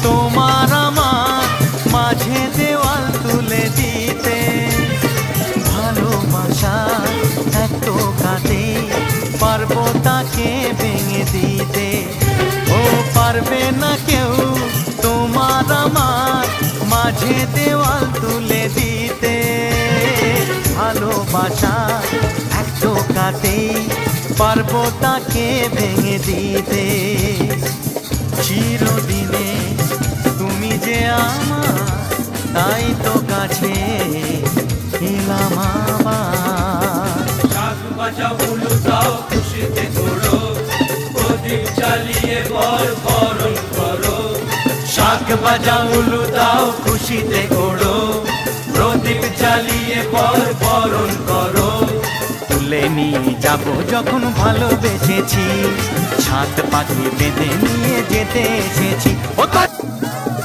তোমার আমার মাঝে দেওয়াল তুলে দিতে। ভালোবাসা এক টোকাতে পারবো তাকে ভেঙে দিতে। ও পারবে না কেউ তোমার আমার মাঝে দেওয়াল তুলে দিতে। ভালোবাসা এক টোকাতেই পারবো তাকে ভেঙে দিতে। চিরদিনে তুমি যে আমার, তাই তো কাছে এলাম আবার। শাক বাজাও উলু দাও খুশিতে ঘোরো, প্রদীপ জ্বালিয়ে বর বরণ করো। শাক বাজাও উলু দাও খুশিতে ঘোরো, প্রদীপ জ্বালিয়ে বর বরণ করো। তুলে নিয়ে যাবো যখন ভালোবেসেছি, ছাদ পাখি বেঁধে নিয়ে যেতে এসেছি। ও